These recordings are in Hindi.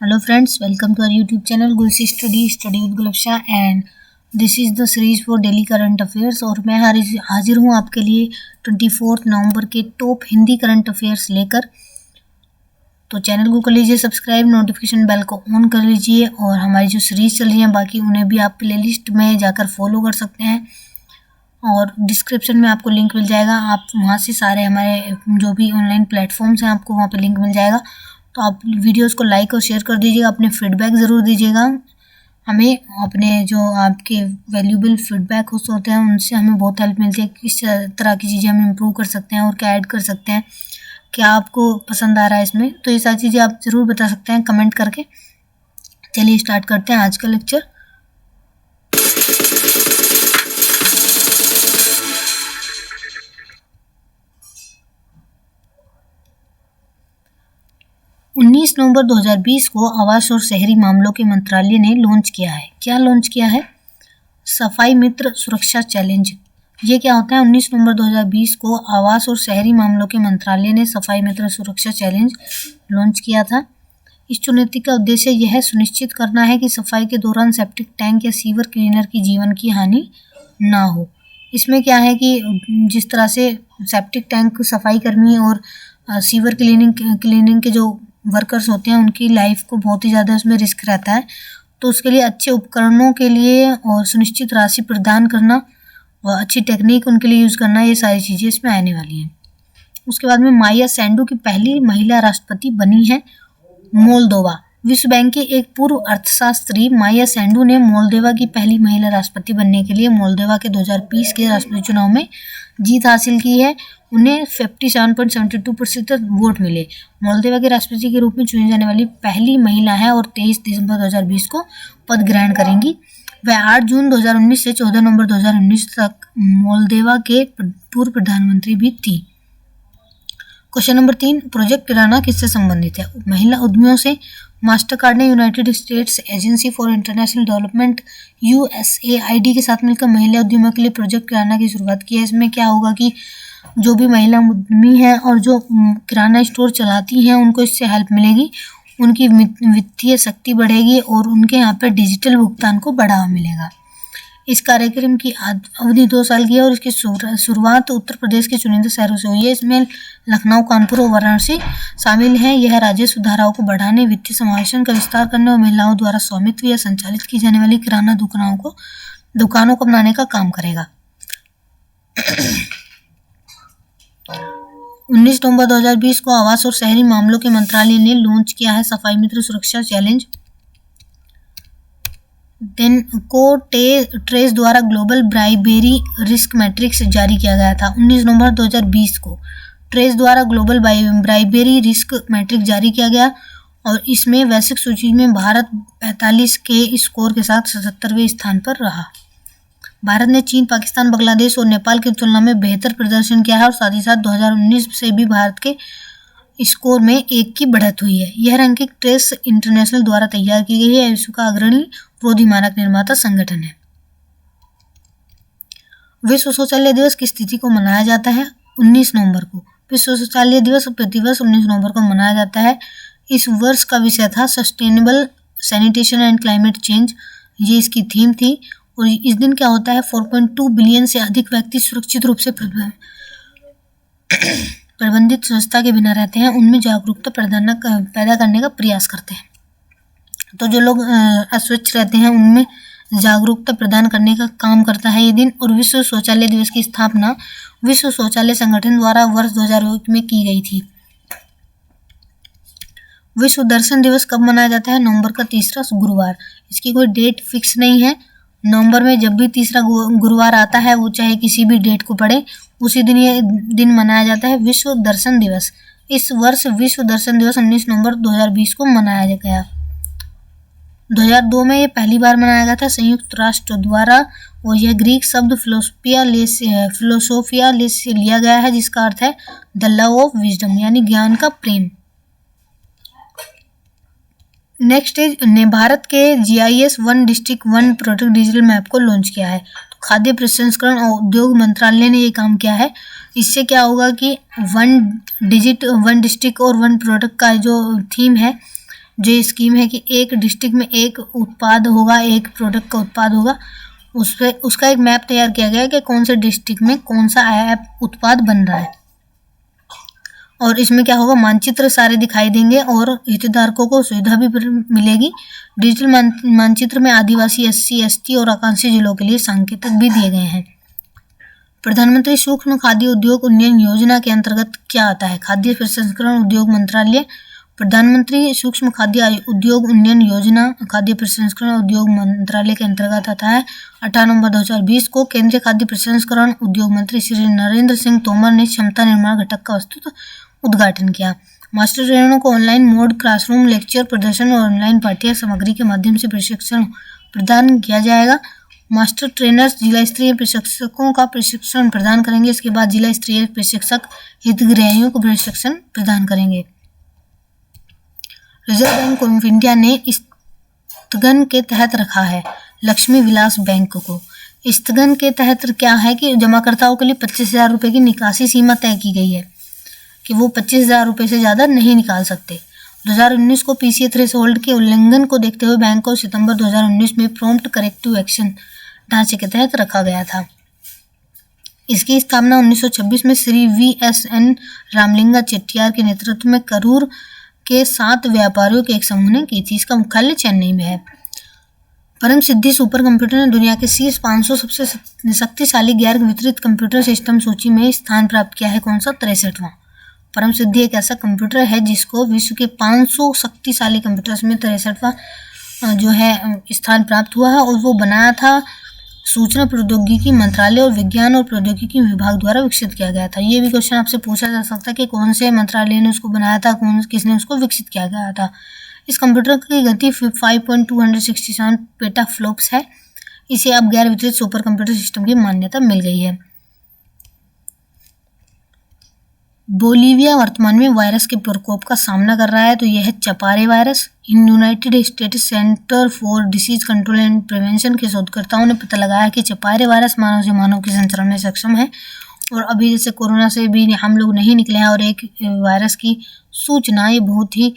Hello friends, welcome to our YouTube channel Gulsi Study with Gulafsha and this is the series for daily current affairs और मैं हाजिर हूँ आपके लिए 24 नवंबर के टॉप हिंदी करंट अफेयर्स लेकर। तो चैनल को कर लीजिए सब्सक्राइब, नोटिफिकेशन बेल को ऑन कर लीजिए और हमारी जो सीरीज चल रही है बाकी उन्हें भी आप प्लेलिस्ट में जाकर फॉलो कर सकते हैं और डिस्क्रिप्शन में आपको लिंक मिल जाएगा। आप वहाँ से सारे हमारे जो भी ऑनलाइन प्लेटफॉर्म्स हैं आपको वहाँ पे लिंक मिल जाएगा। तो आप वीडियोस को लाइक और शेयर कर दीजिएगा, अपने फीडबैक ज़रूर दीजिएगा हमें। अपने जो आपके वैल्यूबल फीडबैक होते हैं उनसे हमें बहुत हेल्प मिलती है, किस तरह की चीज़ें हम इम्प्रूव कर सकते हैं और क्या ऐड कर सकते हैं, क्या आपको पसंद आ रहा है इसमें। तो ये सारी चीज़ें आप ज़रूर बता सकते हैं कमेंट करके। चलिए स्टार्ट करते हैं आज का लेक्चर। उन्नीस नवंबर 2020 को आवास और शहरी मामलों के मंत्रालय ने लॉन्च किया है। क्या लॉन्च किया है? सफाई मित्र सुरक्षा चैलेंज। ये क्या होता है? 19 नवंबर 2020 को आवास और शहरी मामलों के मंत्रालय ने सफाई मित्र सुरक्षा चैलेंज लॉन्च किया था। इस चुनौती का उद्देश्य यह सुनिश्चित करना है कि सफाई के दौरान सेप्टिक टैंक या सीवर क्लीनर की जीवन की हानि ना हो। इसमें क्या है कि जिस तरह से सेप्टिक टैंक सफाई कर्मी और सीवर क्लीनिंग के जो वर्कर्स होते हैं उनकी लाइफ को बहुत ही ज़्यादा उसमें रिस्क रहता है, तो उसके लिए अच्छे उपकरणों के लिए और सुनिश्चित राशि प्रदान करना और अच्छी टेक्निक उनके लिए यूज़ करना, ये सारी चीज़ें इसमें आने वाली हैं। उसके बाद में माया सैंडू की पहली महिला राष्ट्रपति बनी है मोल्दोवा। विश्व बैंक के एक पूर्व अर्थशास्त्री माया सैंडू ने मोल्दोवा की पहली महिला राष्ट्रपति बनने के लिए मोल्दोवा के 2020 के राष्ट्रपति चुनाव में जीत हासिल की है। उन्हें 57.72% वोट मिले। मोल्दोवा के राष्ट्रपति के रूप में चुनी जाने वाली पहली महिला है और 23 दिसंबर 2020 को पद ग्रहण करेंगी। वह 8 जून 2019 से 14 नवंबर 2019 तक मोल्दोवा के पूर्व प्रधानमंत्री भी थी। क्वेश्चन नंबर 3, प्रोजेक्ट किराना किससे संबंधित है? महिला उद्यमियों से। मास्टरकार्ड ने United states agency for international development USAID के साथ मिलकर महिला उद्यमियों के लिए प्रोजेक्ट किराना की शुरुआत की है। इसमें क्या होगा कि जो भी महिला उद्यमी हैं और जो किराना स्टोर चलाती हैं उनको इससे हेल्प मिलेगी, उनकी वित्तीय शक्ति बढ़ेगी और उनके यहाँ पर डिजिटल भुगतान को बढ़ावा मिलेगा। इस कार्यक्रम की अवधि 2 साल की है और इसकी शुरुआत उत्तर प्रदेश के चुनिंदा शहरों से हुई है। इसमें लखनऊ, कानपुर और वाराणसी शामिल हैं। यह राजस्व धाराओं को बढ़ाने, वित्तीय समावेशन का विस्तार करने और महिलाओं द्वारा स्वामित्व या संचालित की जाने वाली किराना दुकानों को बनाने का काम करेगा। 19 नवंबर 2020 को आवास और शहरी मामलों के मंत्रालय ने लॉन्च किया है सफाई मित्र सुरक्षा चैलेंज। ट्रेस द्वारा ग्लोबल ब्राइबेरी रिस्क मैट्रिक्स जारी किया गया था। 19 नवंबर 2020 को ट्रेस द्वारा ग्लोबल ब्राइबेरी रिस्क मैट्रिक्स जारी किया गया और इसमें वैश्विक सूची में भारत 45 के स्कोर के साथ 77वें स्थान पर रहा। भारत ने चीन, पाकिस्तान, बांग्लादेश और नेपाल की तुलना में बेहतर प्रदर्शन किया है और साथ ही साथ 2019 से भी भारत के स्कोर में 1 की बढ़त हुई है। यह रैंकिंग ट्रेस इंटरनेशनल द्वारा तैयार की गई है। विश्व का अग्रणी रोधी मानक निर्माता संगठन है। विश्व शौचालय दिवस किस तिथि को मनाया जाता है? 19 नवंबर को। विश्व शौचालय दिवस प्रतिवर्ष 19 नवंबर को मनाया जाता है। इस वर्ष का विषय था sustainable sanitation and climate change, ये इसकी थीम थी। और इस दिन क्या होता है, 4.2 बिलियन से अधिक व्यक्ति सुरक्षित रूप से प्रबंधित स्वच्छता के बिना रहते हैं, उनमें जागरूकता पैदा करने का प्रयास करते हैं। तो जो लोग अस्वच्छ रहते हैं उनमें जागरूकता प्रदान करने का काम करता है ये दिन। और विश्व शौचालय दिवस की स्थापना विश्व शौचालय संगठन द्वारा वर्ष 2001 में की गई थी। विश्व दर्शन दिवस कब मनाया जाता है? नवंबर का तीसरा गुरुवार। इसकी कोई डेट फिक्स नहीं है। नवंबर में जब भी तीसरा गुरुवार आता है वो चाहे किसी भी डेट को पड़े, उसी दिन ये दिन मनाया जाता है विश्व दर्शन दिवस। इस वर्ष विश्व दर्शन दिवस 19 नवंबर 2020 को मनाया गया। 2002 में ये पहली बार मनाया गया था संयुक्त राष्ट्र द्वारा और यह ग्रीक शब्द फिलोसोफिया से लिया गया है, जिसका अर्थ है द लव ऑफ विजडम, यानी ज्ञान का प्रेम। नेक्स्ट ने भारत के GIS 1 district 1 product digital map को लॉन्च किया है। तो खाद्य प्रसंस्करण और उद्योग मंत्रालय ने ये काम किया है। इससे क्या होगा कि 1 डिजिट 1 डिस्ट्रिक्ट और 1 प्रोडक्ट का जो थीम है जो स्कीम है कि एक डिस्ट्रिक्ट में एक उत्पाद होगा, एक प्रोडक्ट का उत्पाद होगा, उस पे उसका एक मैप तैयार किया गया है कि कौन से डिस्ट्रिक्ट में कौन सा ऐप उत्पाद बन रहा है। और इसमें क्या होगा, मानचित्र सारे दिखाई देंगे और हितधारकों को सुविधा भी मिलेगी। डिजिटल मानचित्र में आदिवासी, SC, ST और आकांक्षी जिलों के लिए संकेतक भी दिए गए हैं। प्रधानमंत्री सूक्ष्म खाद्य उद्योग उन्नयन योजना के अंतर्गत क्या आता है? खाद्य प्रसंस्करण उद्योग मंत्रालय प्रधानमंत्री सूक्ष्म खाद्य उद्योग उन्नयन योजना खाद्य प्रसंस्करण उद्योग मंत्रालय के अंतर्गत आता है। 18 नवंबर 2020 को केंद्रीय खाद्य प्रसंस्करण उद्योग मंत्री श्री नरेंद्र सिंह तोमर ने क्षमता निर्माण घटक का वस्तुतः उद्घाटन किया। मास्टर ट्रेनरों को ऑनलाइन मोड, क्लासरूम, लेक्चर, प्रदर्शन और ऑनलाइन पाठ्य सामग्री के माध्यम से प्रशिक्षण प्रदान किया जाएगा। मास्टर ट्रेनर्स जिला स्तरीय प्रशिक्षकों का प्रशिक्षण प्रदान करेंगे। इसके बाद जिला स्तरीय प्रशिक्षक हितग्राहियों को प्रशिक्षण प्रदान करेंगे। रिजर्व बैंक ऑफ इंडिया ने स्थगन के तहत रखा है लक्ष्मी विलास बैंक को। स्थगन के तहत क्या है कि जमाकर्ताओं के लिए 25,000 रुपये की निकासी सीमा तय की गई है कि वो 25,000 रुपये से ज़्यादा नहीं निकाल सकते। 2019 को PCA थ्रेशोल्ड के उल्लंघन को देखते हुए बैंक को सितंबर 2019 में प्रॉम्प्ट करेक्टिव एक्शन ढांचे के तहत रखा गया था। इसकी स्थापना 1926 में श्री VSN रामलिंगा चेट्टियार के नेतृत्व में करूर के 7 व्यापारियों के एक समूह ने की थी। इसका मुख्यालय चेन्नई में है। परम सिद्धि सुपर कंप्यूटर ने दुनिया के शीर्ष 500 सबसे शक्तिशाली गैर वितरित कंप्यूटर सिस्टम सूची में स्थान प्राप्त किया है। कौन सा? 63वां। परम सिद्धि एक ऐसा कंप्यूटर है जिसको विश्व के 500 शक्तिशाली कंप्यूटर्स में 63वां जो है स्थान प्राप्त हुआ है, और वो बनाया था सूचना प्रौद्योगिकी मंत्रालय और विज्ञान और प्रौद्योगिकी विभाग द्वारा विकसित किया गया था। ये भी क्वेश्चन आपसे पूछा जा सकता है कि कौन से मंत्रालय ने उसको बनाया था, किसने उसको विकसित किया गया था। इस कंप्यूटर की गति 5.267 पेटाफ्लॉप्स है। इसे अब गैर वितरित सुपर कंप्यूटर सिस्टम की मान्यता मिल गई है। बोलीविया वर्तमान में वायरस के प्रकोप का सामना कर रहा है, तो यह है Chapare virus. In United States Centre for Disease Control and Prevention के शोधकर्ताओं ने पता लगाया कि चपारे वायरस मानव से मानव के संचरण में सक्षम है। और अभी जैसे कोरोना से भी हम लोग नहीं निकले हैं, और एक वायरस की सूचना, ये बहुत ही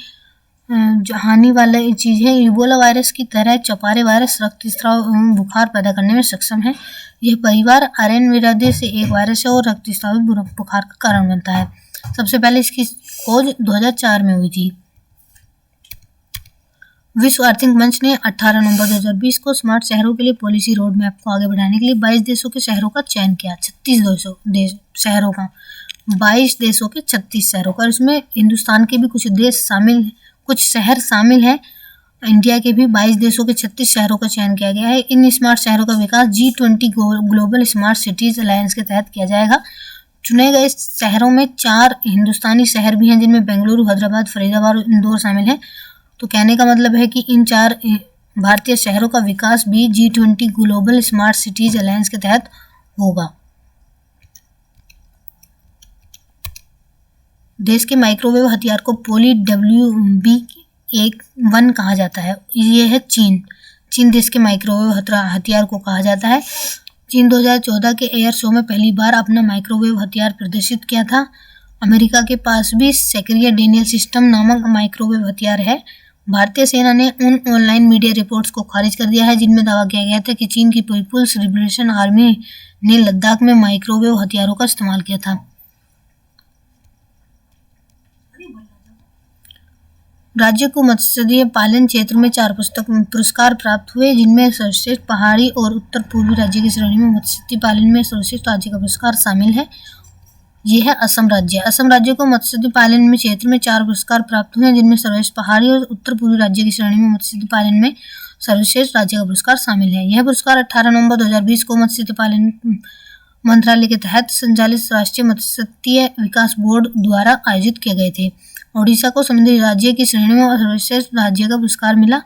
हानि वाला चीज़ है। इबोला वायरस की तरह चपारे वायरस रक्तस्राव एवं बुखार पैदा करने में सक्षम है। यह परिवार आरएनविरादे से एक वायरस है और रक्तस्रावी बुखार का कारण बनता है। सबसे पहले इसकी खोज 2004 में हुई थी। विश्व आर्थिक मंच ने 18 नवंबर 2020 को स्मार्ट शहरों के लिए पॉलिसी रोड मैप को आगे बढ़ाने के लिए 22 देशों के शहरों का चयन किया। 36 शहरों का, 22 देशों के 36 शहरों का। इसमें हिंदुस्तान के भी कुछ शहर शामिल हैं। इंडिया के भी 22 देशों के 36 शहरों का चयन किया गया है। इन स्मार्ट शहरों का विकास G20 global smart cities alliance के तहत किया जाएगा। चुने गए शहरों में 4 हिंदुस्तानी शहर भी हैं, जिनमें बेंगलुरु, हैदराबाद, फरीदाबाद और इंदौर शामिल हैं। तो कहने का मतलब है कि इन 4 भारतीय शहरों का विकास भी G20 global smart cities alliance के तहत होगा। देश के माइक्रोवेव हथियार को पोली WB-1 कहा जाता है। ये है चीन देश के माइक्रोवेव हथियार को कहा जाता है। चीन 2014 के एयर शो में पहली बार अपना माइक्रोवेव हथियार प्रदर्शित किया था। अमेरिका के पास भी सेक्रिया डेनियल सिस्टम नामक माइक्रोवेव हथियार है। भारतीय सेना ने उन ऑनलाइन मीडिया रिपोर्ट्स को खारिज कर दिया है जिनमें दावा किया गया था कि चीन की पीपुल्स लिबरेशन आर्मी ने लद्दाख में माइक्रोवेव हथियारों का इस्तेमाल किया था। राज्य को मत्स्य पालन क्षेत्र में 4 पुरस्कार प्राप्त हुए, जिनमें सर्वश्रेष्ठ पहाड़ी और उत्तर पूर्वी राज्य की श्रेणी में मत्स्य पालन में सर्वश्रेष्ठ राज्य का पुरस्कार शामिल है। ये है असम राज्य। असम राज्य को मत्स्य पालन में क्षेत्र में 4 पुरस्कार प्राप्त हुए हैं, जिनमें सर्वश्रेष्ठ पहाड़ी और उत्तर पूर्वी राज्य की श्रेणी में मत्स्य पालन में सर्वश्रेष्ठ राज्य का पुरस्कार शामिल है। यह पुरस्कार 18 नवंबर 2020 को मत्स्य पालन मंत्रालय के तहत संचालित राष्ट्रीय मत्स्य विकास बोर्ड द्वारा आयोजित किए गए थे। ओडिशा को समुद्री राज्य की श्रेणी में सर्वश्रेष्ठ राज्य का पुरस्कार मिला।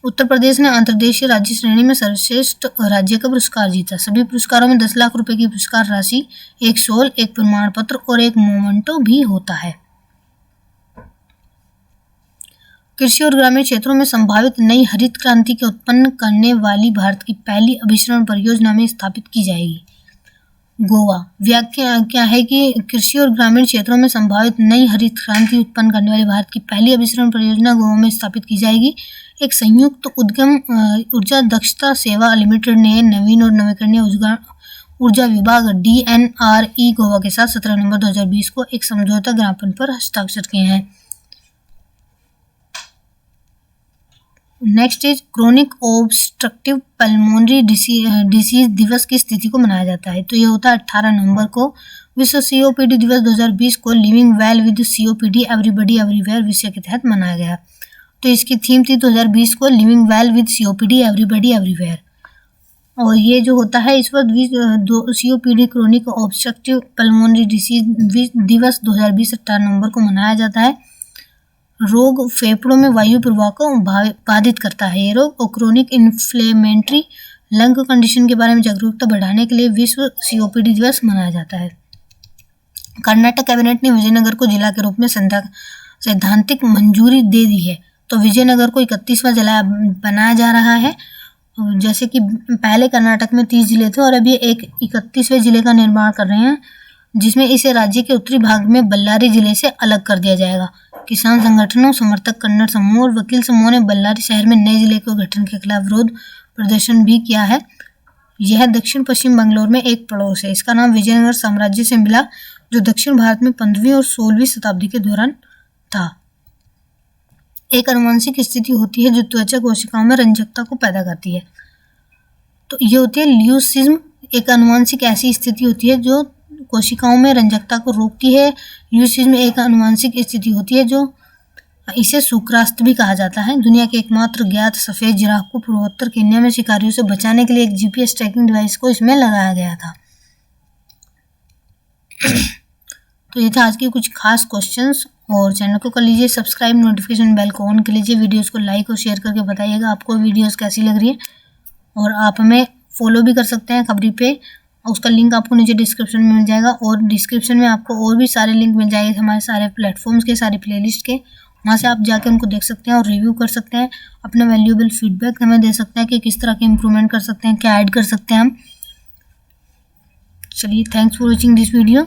उत्तर प्रदेश ने अंतर्देशीय राज्य श्रेणी में सर्वश्रेष्ठ राज्य का पुरस्कार जीता। सभी पुरस्कारों में 10 लाख रुपए की पुरस्कार राशि, एक शॉल, एक प्रमाण पत्र और एक मोमेंटो भी होता है। कृषि और ग्रामीण क्षेत्रों में संभावित नई हरित क्रांति के उत्पन्न करने वाली भारत की पहली अभिसरण परियोजना में स्थापित की जाएगी। गोवा। व्याख्या क्या है कि कृषि और ग्रामीण क्षेत्रों में संभावित नई हरित क्रांति उत्पन्न करने वाली भारत की पहली अभिसरण परियोजना गोवा में स्थापित की जाएगी। एक संयुक्त उद्यम ऊर्जा दक्षता सेवा लिमिटेड ने नवीन और नवीकरणीय ऊर्जा विभाग DNRE गोवा के साथ 17 नवंबर 2020 को एक समझौता ज्ञापन पर हस्ताक्षर किए हैं। Next is chronic obstructive pulmonary disease दिवस की स्थिति को मनाया जाता है। तो ये होता है 18 नवंबर को। विश्व COPD दिवस 2020 को living well with COPD everybody everywhere विषय के तहत मनाया गया। तो इसकी थीम थी 2020 को living well with COPD everybody everywhere. और ये जो होता है इस वक्त COPD chronic obstructive pulmonary disease दिवस 2020 18 नवंबर को मनाया जाता है। रोग फेफड़ों में वायु प्रवाह को बाधित करता है ये रोग। और क्रोनिक इन्फ्लेमेटरी लंग कंडीशन के बारे में जागरूकता बढ़ाने के लिए विश्व COPD दिवस मनाया जाता है। कर्नाटक कैबिनेट ने विजयनगर को जिला के रूप में सैद्धांतिक मंजूरी दे दी है। तो विजयनगर को 31वां जिला बनाया जा रहा है। जैसे कि पहले कर्नाटक में 30 जिले थे और अभी एक 31वें जिले का निर्माण कर रहे हैं, जिसमें इसे राज्य के उत्तरी भाग में बल्लारी जिले से अलग कर दिया जाएगा। किसान संगठनों, समर्थक कन्नड़ समूह और वकील समूह ने बल्लारी शहर में नए जिले के गठन के खिलाफ विरोध प्रदर्शन भी किया है। यह दक्षिण पश्चिम बंगलौर में एक पड़ोस है। इसका नाम विजयनगर साम्राज्य से मिला, जो दक्षिण भारत में 15वीं और 16वीं शताब्दी के दौरान था। एक आनुवंशिक स्थिति होती है जो त्वचा कोशिकाओं में रंजकता को पैदा करती है। तो ये होती है ल्यूसिज्म। एक आनुवंशिक ऐसी स्थिति होती है जो कोशिकाओं में रंजकता को रोकती है। ल्यूसिज्म एक आनुवंशिक स्थिति होती है जो इसे शुक्रास्त भी कहा जाता है। दुनिया के एकमात्र ज्ञात सफेद जिराफ को पूर्वोत्तर केन्या में शिकारियों से बचाने के लिए एक GPS ट्रैकिंग डिवाइस को इसमें लगाया गया था। तो ये था आज के कुछ खास क्वेश्चंस। और चैनल को कर लीजिए सब्सक्राइब, नोटिफिकेशन बेल को ऑन कर लीजिए, वीडियोस को लाइक और शेयर करके बताइएगा आपको वीडियोस कैसी लग रही है। और आप हमें फॉलो भी कर सकते हैं खबरी पे, उसका लिंक आपको नीचे डिस्क्रिप्शन में मिल जाएगा। और डिस्क्रिप्शन में आपको और भी सारे लिंक मिल जाएंगे हमारे सारे प्लेटफॉर्म्स के, सारे प्लेलिस्ट के। वहाँ से आप जाके उनको देख सकते हैं और रिव्यू कर सकते हैं। अपना वैल्यूएबल फीडबैक हमें दे सकते हैं कि किस तरह के इम्प्रूवमेंट कर सकते हैं, क्या ऐड कर सकते हैं हम। चलिए, thanks for watching this video.